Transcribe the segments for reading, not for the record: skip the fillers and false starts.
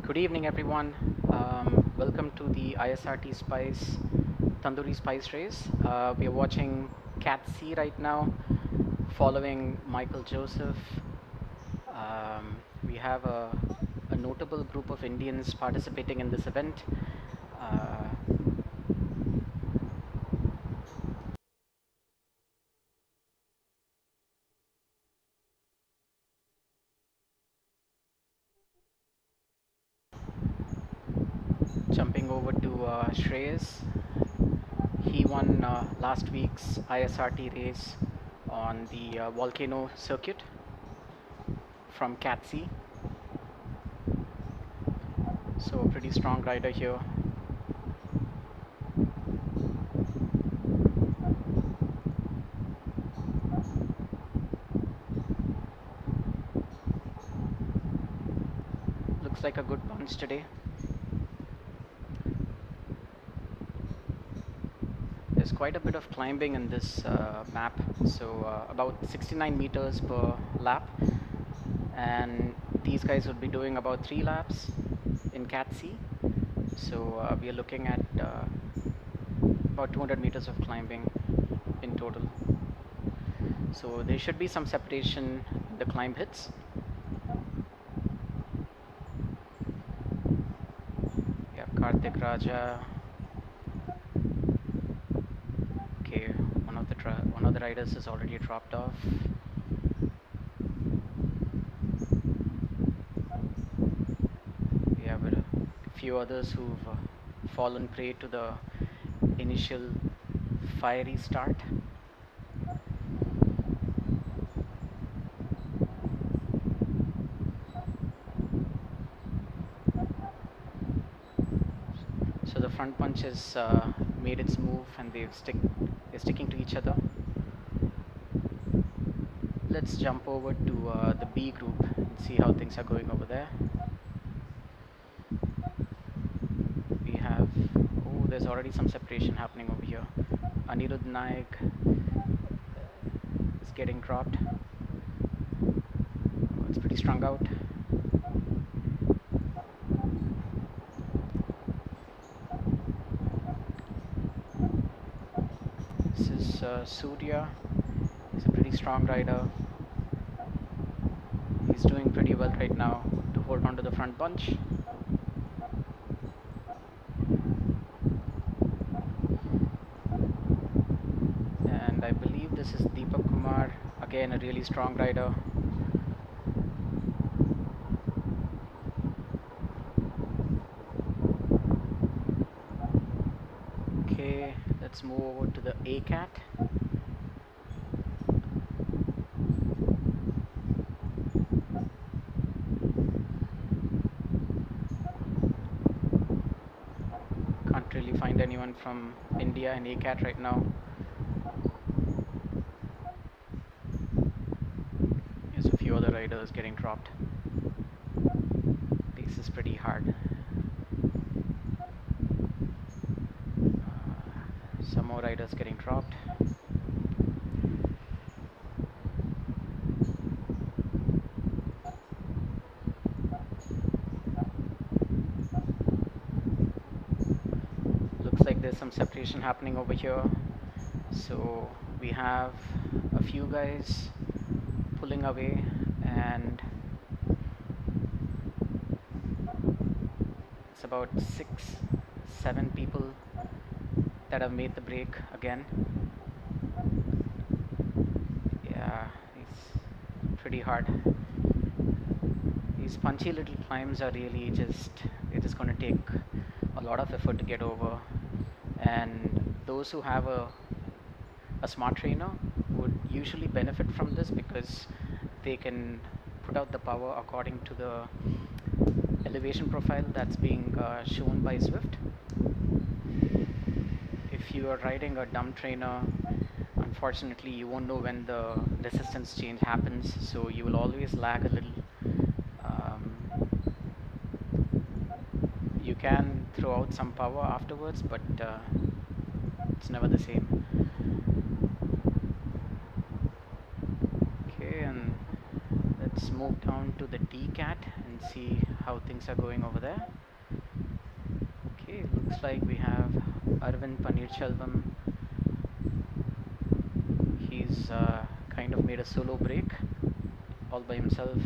Good evening, everyone. Welcome to the ISRT Tandoori Spice Race. We are watching Cat C right now, following Michael Joseph. We have a notable group of Indians participating in this event. Uh, Jumping over to Shreyas. He won last week's ISRT race on the volcano circuit from Cat C. So a pretty strong rider here. Looks like a good bunch today. There's quite a bit of climbing in this map, so about 69 meters per lap, and these guys would be doing about 3 laps in Cat C. So we are looking at about 200 meters of climbing in total. So there should be some separation in the climb hits. Yeah, Karthik Raja. Okay, one of the riders is already dropped off. We have a few others who've fallen prey to the initial fiery start. So the front bunch has made its move and they're sticking to each other. Let's jump over to the B group and see how things are going over there. We have, oh, there's already some separation happening over here. Anirudh Naik is getting dropped. Oh, it's pretty strung out. This is Surya. He's a pretty strong rider. He's doing pretty well right now to hold on to the front bunch. And I believe this is Deepak Kumar, again a really strong rider. Okay, let's move over to the A cat. Can't really find anyone from India in A cat right now. There's a few other riders getting dropped. This is pretty hard. Some more riders getting dropped. Looks like there's some separation happening over here. So we have a few guys pulling away, and it's about 6-7 people that have made the break again. Yeah, it's pretty hard. These punchy little climbs are really they're just going to take a lot of effort to get over, and those who have a smart trainer would usually benefit from this because they can put out the power according to the elevation profile that's being shown by Zwift. If you are riding a dumb trainer, unfortunately you won't know when the resistance change happens, so you will always lag a little. You can throw out some power afterwards, but it's never the same. Okay, and let's move down to the DCAT and see how things are going over there. Okay, looks like we have Arvind Paneerchelvam. He's kind of made a solo break all by himself.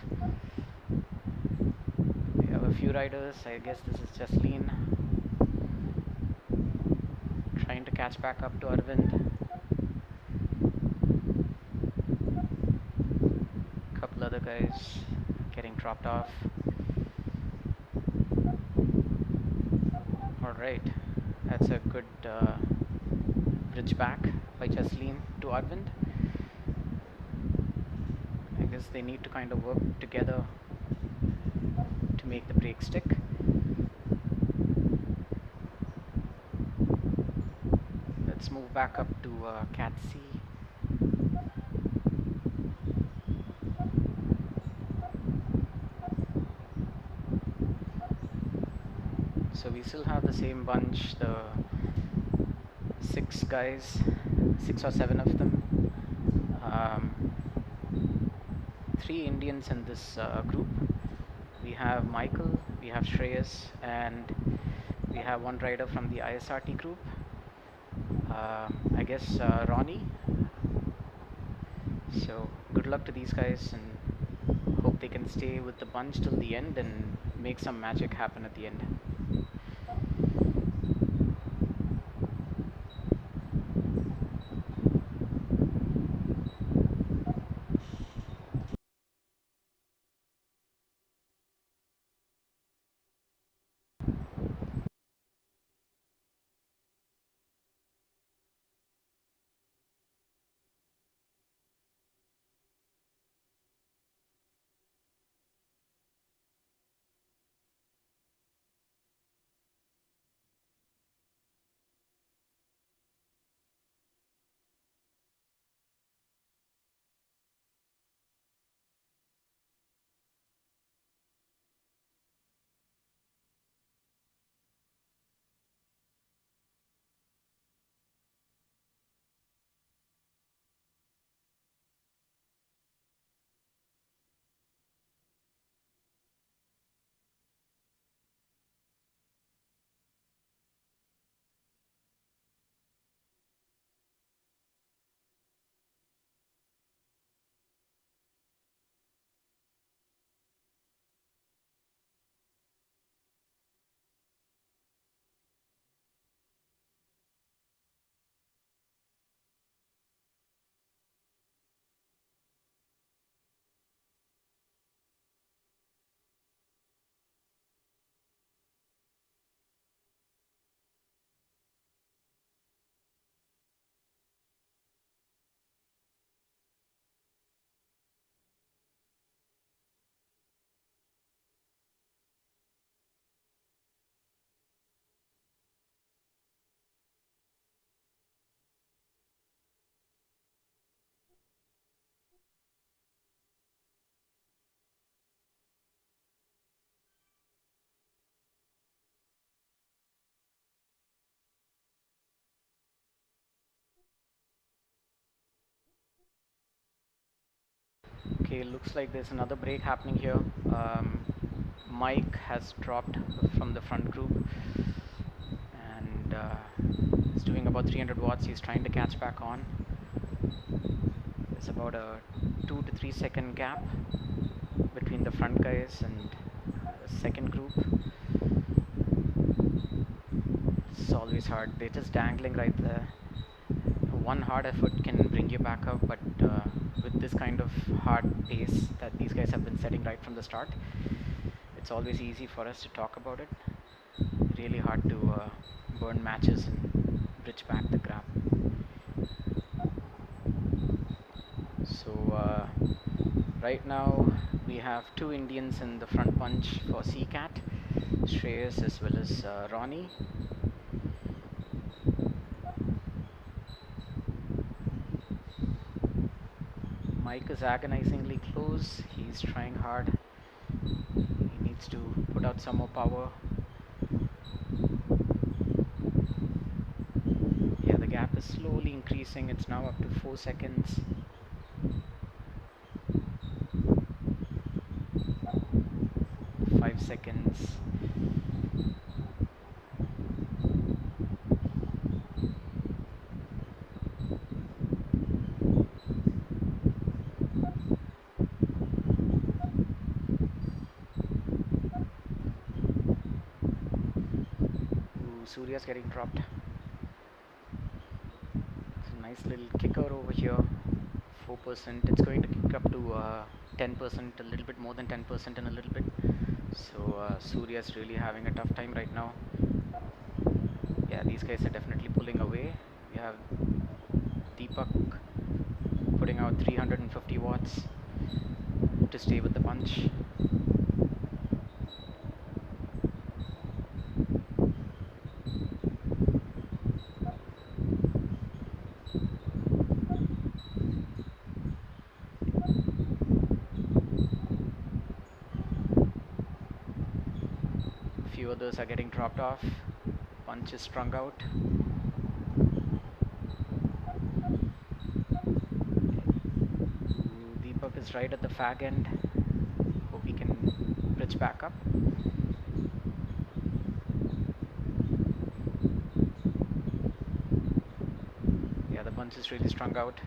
We have a few riders. I guess this is Jasleen trying to catch back up to Arvind. Couple other guys getting dropped off. Alright, that's a good bridge back by Jasleen to Arvind. I guess they need to kind of work together to make the break stick. Let's move back up to Cat C. So we still have the same bunch, the 6 guys, 6 or 7 of them. 3 Indians in this group. We have Michael, we have Shreyas, and we have one rider from the ISRT group. I guess Ronnie. So good luck to these guys, and hope they can stay with the bunch till the end and make some magic happen at the end. Okay, looks like there's another break happening here. Mike has dropped from the front group, and he's doing about 300 watts. He's trying to catch back on. There's about a 2 to 3 second gap between the front guys and the second group. It's always hard. They're just dangling right there. One hard effort can bring you back up, but with this kind of hard pace that these guys have been setting right from the start, it's always easy for us to talk about it. Really hard to burn matches and bridge back the gap. So right now we have 2 Indians in the front bunch for CCAT, Shreyas as well as Ronnie. Mike is agonizingly close. He's trying hard. He needs to put out some more power. Yeah, the gap is slowly increasing. It's now up to 4 seconds. Surya's getting dropped. It's a nice little kicker over here. 4%. It's going to kick up to 10%, a little bit more than 10% in a little bit. So Surya's really having a tough time right now. Yeah, these guys are definitely pulling away. We have Deepak putting out 350 watts to stay with the punch. A few others are getting dropped off. Punch is strung out. Ooh, Deepak is right at the fag end. Hope he can bridge back up. Yeah, the punch is really strung out.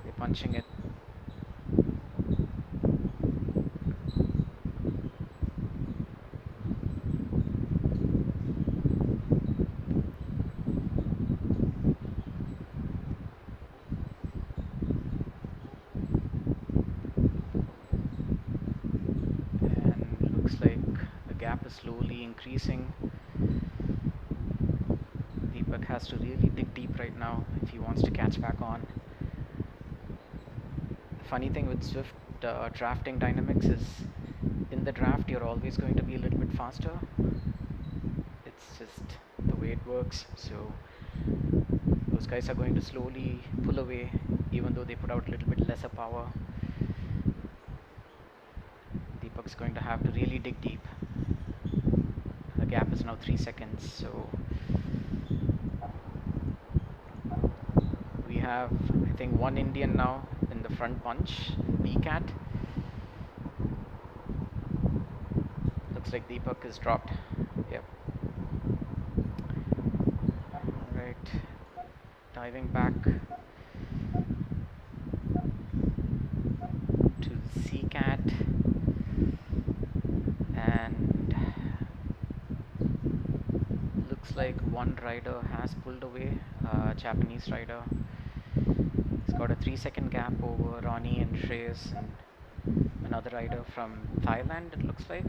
They're punching it. And looks like the gap is slowly increasing. Deepak has to really dig deep right now if he wants to catch back on. Funny thing with Zwift drafting dynamics is in the draft you're always going to be a little bit faster. It's just the way it works. So those guys are going to slowly pull away even though they put out a little bit lesser power. Deepak's going to have to really dig deep. The gap is now 3 seconds, so we have, I think, one Indian now in the front punch, BCAT. Looks like Deepak is dropped. Yep. Right. Diving back to CCAT. And looks like one rider has pulled away, Japanese rider. He's got a 3-second gap over Ronnie and Shreyas and another rider from Thailand, it looks like.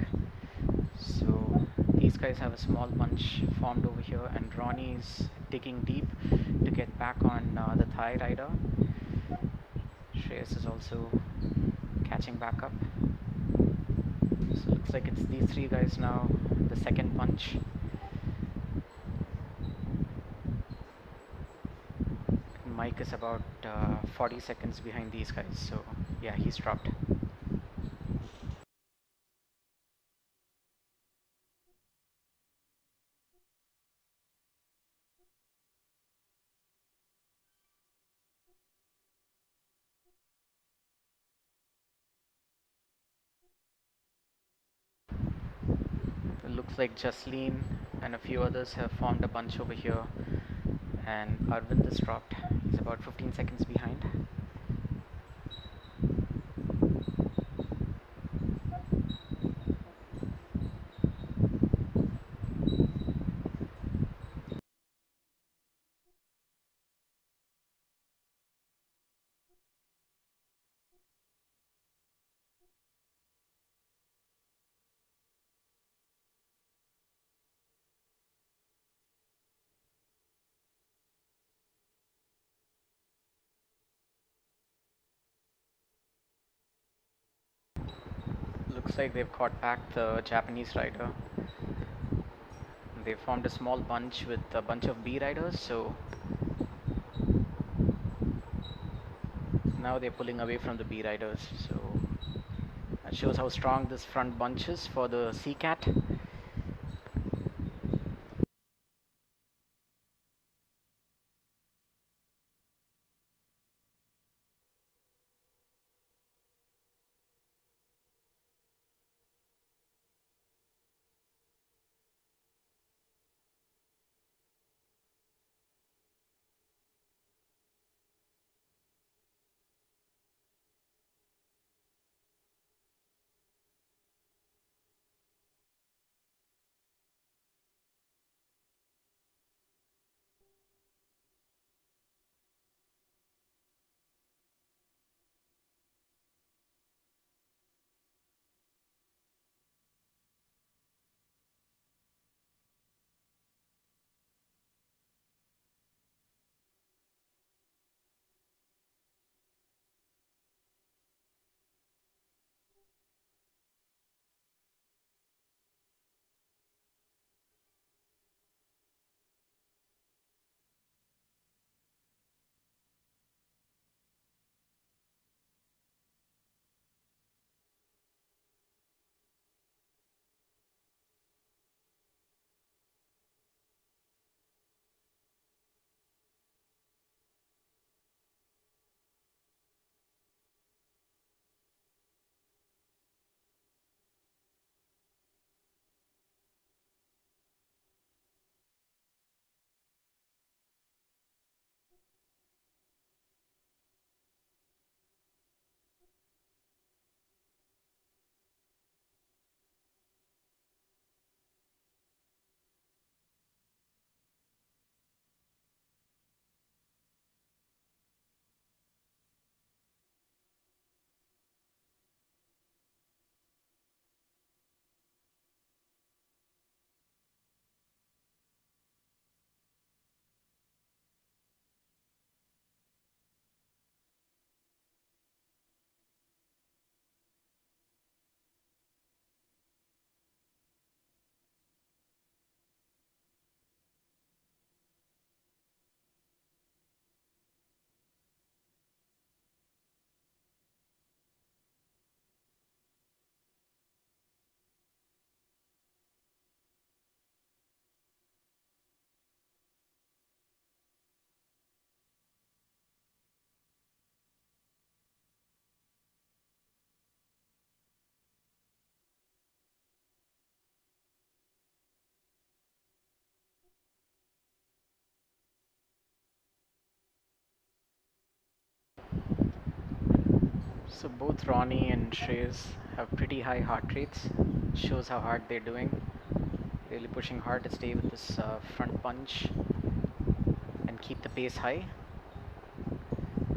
So these guys have a small bunch formed over here, and Ronnie is digging deep to get back on the Thai rider. Shreyas is also catching back up. So looks like it's these three guys now, the second punch. Mike is about 40 seconds behind these guys, so yeah, he's dropped. It looks like Jasleen and a few others have formed a bunch over here, and Arvind is dropped. He's about 15 seconds behind. Looks like they've caught back the Japanese rider. They formed a small bunch with a bunch of B riders, so now they're pulling away from the B riders. So that shows how strong this front bunch is for the CCAT. So both Ronnie and Shreyas have pretty high heart rates. Shows how hard they're doing. Really pushing hard to stay with this front punch and keep the pace high.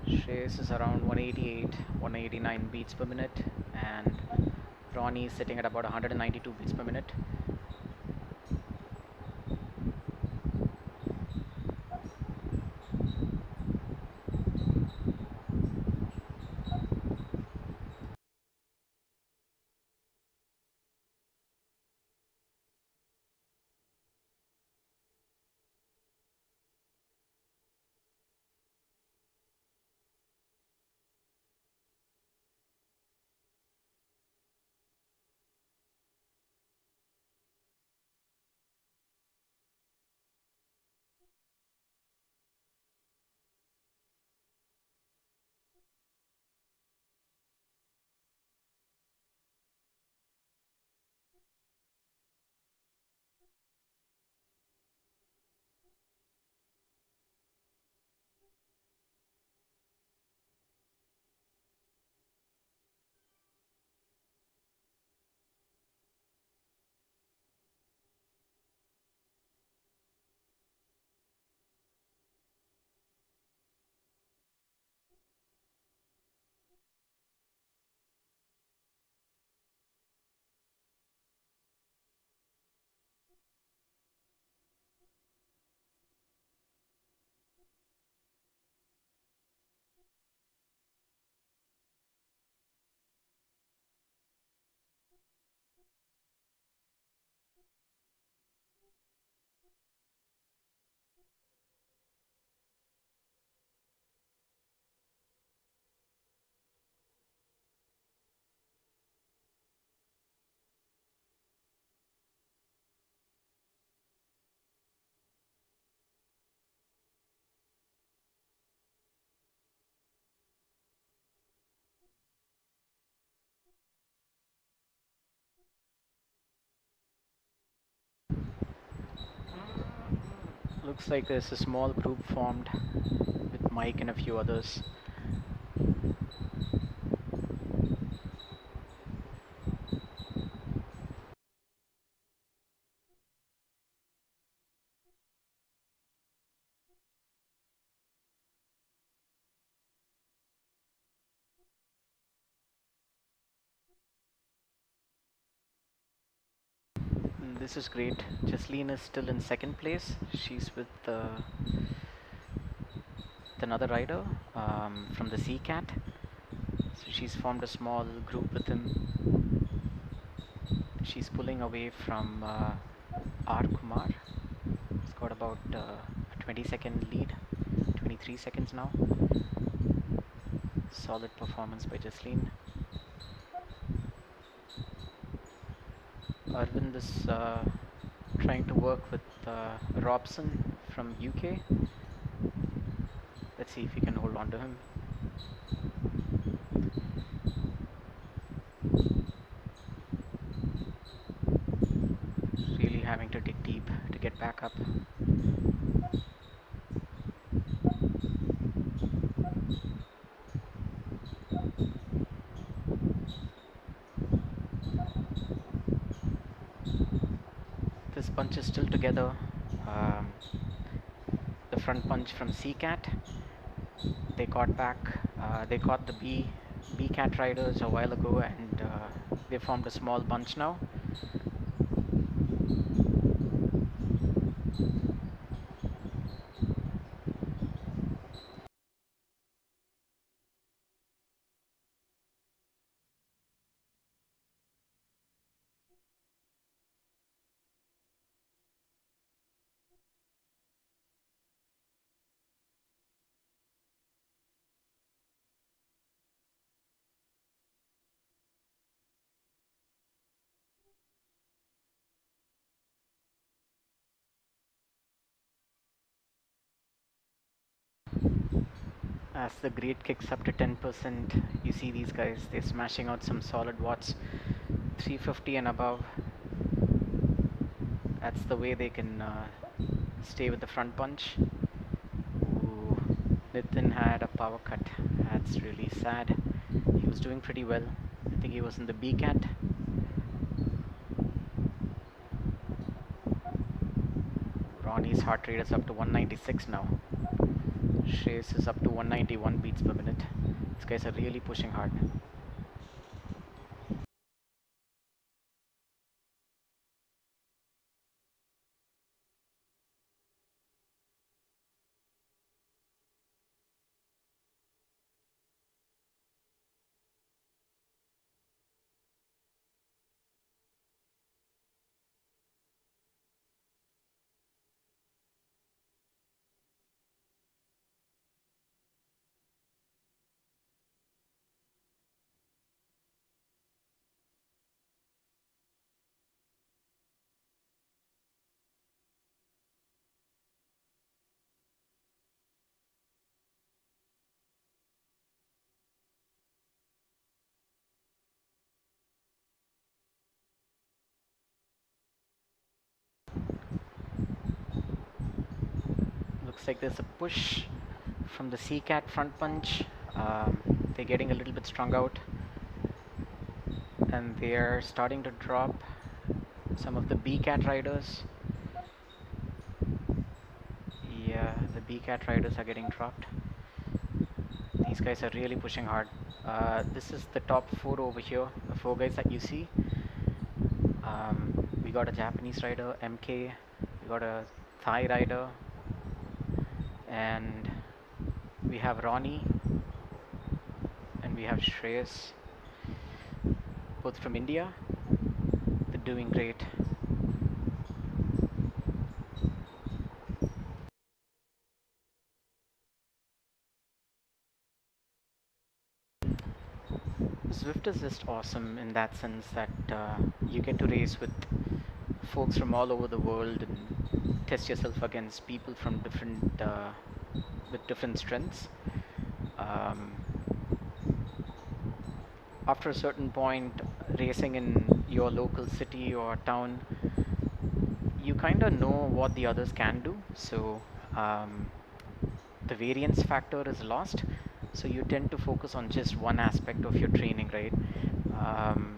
Shreyas is around 188, 189 beats per minute, and Ronnie is sitting at about 192 beats per minute. Looks like there's a small group formed with Mike and a few others. This is great. Jasleen is still in second place. She's with another rider from the Sea Cat. So she's formed a small group with him. She's pulling away from R. Kumar. He's got about a 20-second lead, 23 seconds now. Solid performance by Jasleen. Arvind is trying to work with Robson from UK. Let's see if we can hold on to him. Really having to dig deep to get back up. This bunch is still together. The front punch from C-Cat. They caught back. They caught the B-Cat riders a while ago, and they formed a small bunch now. As the grade kicks up to 10%, you see these guys, they're smashing out some solid watts, 350 and above. That's the way they can stay with the front punch. Ooh, Nitin had a power cut. That's really sad. He was doing pretty well. I think he was in the B cat. Ronnie's heart rate is up to 196 now. Shreyas is up to 191 beats per minute. These guys are really pushing hard. Looks like there's a push from the C cat front punch. They're getting a little bit strung out, and they're starting to drop some of the B cat riders. Yeah, the B cat riders are getting dropped. These guys are really pushing hard. This is the top four over here, the four guys that you see. We got a Japanese rider, MK, we got a Thai rider, and we have Ronnie, and we have Shreyas, both from India. They're doing great. Zwift is just awesome in that sense that you get to race with folks from all over the world and test yourself against people from different with different strengths. Um, After a certain point, racing in your local city or town, you kind of know what the others can do. So um, the variance factor is lost. So you tend to focus on just one aspect of your training, right? Um,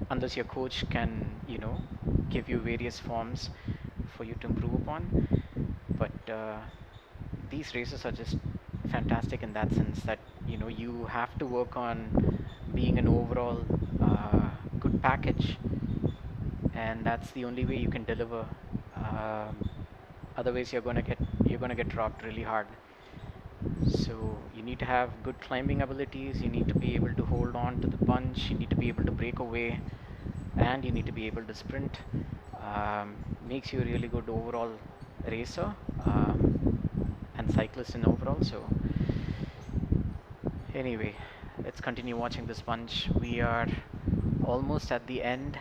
Unless your coach can, give you various forms for you to improve upon. But these races are just fantastic in that sense that you have to work on being an overall good package, and that's the only way you can deliver. Um, Otherwise, you're gonna get dropped really hard. So you need to have good climbing abilities. You need to be able to hold on to the punch. You need to be able to break away, and you need to be able to sprint. Makes you a really good overall racer and cyclist in overall. So anyway, let's continue watching this bunch. We are almost at the end,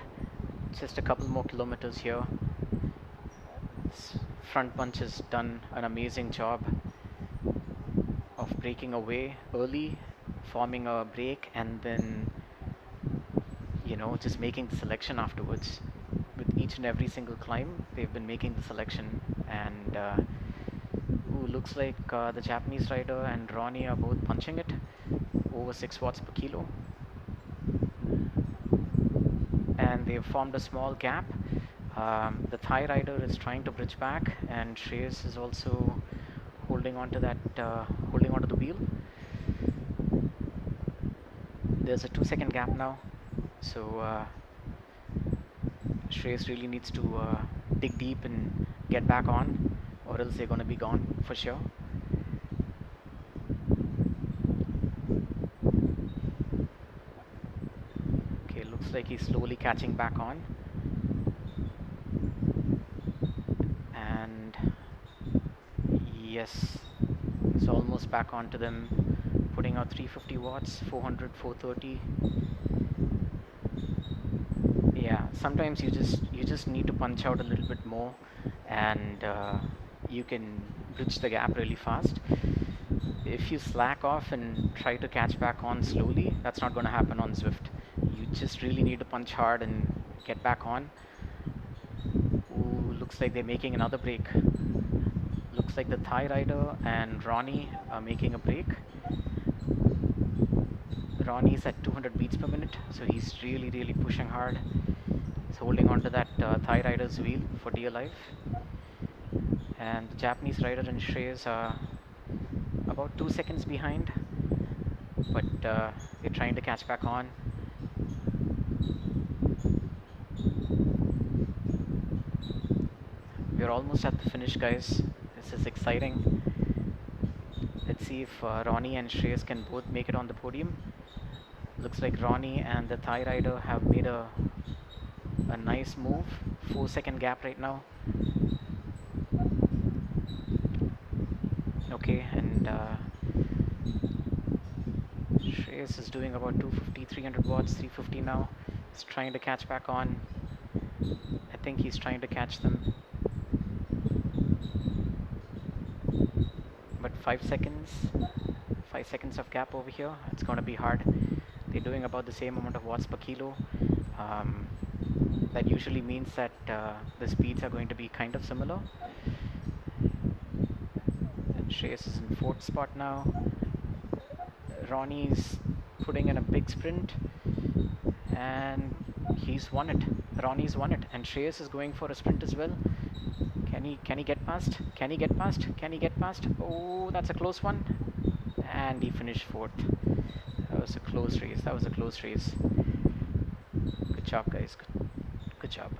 just a couple more kilometers here. This front bunch has done an amazing job of breaking away early, forming a break, and then just making the selection afterwards. With each and every single climb, they've been making the selection, and looks like the Japanese rider and Ronnie are both punching it over 6 watts per kilo, and they've formed a small gap. The Thai rider is trying to bridge back, and Shreyas is also holding on to holding onto the wheel. There's a 2-second gap now, so Shreyas really needs to dig deep and get back on, or else they're going to be gone for sure. Okay, looks like he's slowly catching back on, and yes, it's almost back onto them, putting out 350 watts, 400, 430. Yeah, sometimes you just need to punch out a little bit more, and you can bridge the gap really fast. If you slack off and try to catch back on slowly, that's not going to happen on Zwift. You just really need to punch hard and get back on. Ooh, looks like they're making another break. Looks like the Thai rider and Ronnie are making a break. Ronnie's at 200 beats per minute, so he's really pushing hard. He's holding on to that Thai rider's wheel for dear life. And the Japanese rider and Shreyas are about 2 seconds behind, but they're trying to catch back on. We're almost at the finish, guys. This is exciting. Let's see if Ronnie and Shreyas can both make it on the podium. Looks like Ronnie and the Thai rider have made a nice move. 4-second gap right now. Okay, and Shreyas is doing about 250, 300 watts, 350 now. He's trying to catch back on. I think he's trying to catch them. But 5 seconds. 5 seconds of gap over here. It's going to be hard. They're doing about the same amount of watts per kilo. That usually means that the speeds are going to be kind of similar. And Shreyas is in 4th spot now. Ronnie's putting in a big sprint, and he's won it. Ronnie's won it, and Shreyas is going for a sprint as well. Can he get past? Can he get past? Can he get past? Oh, that's a close one. And he finished 4th. That was a close race. That was a close race. Good job, guys. Good job.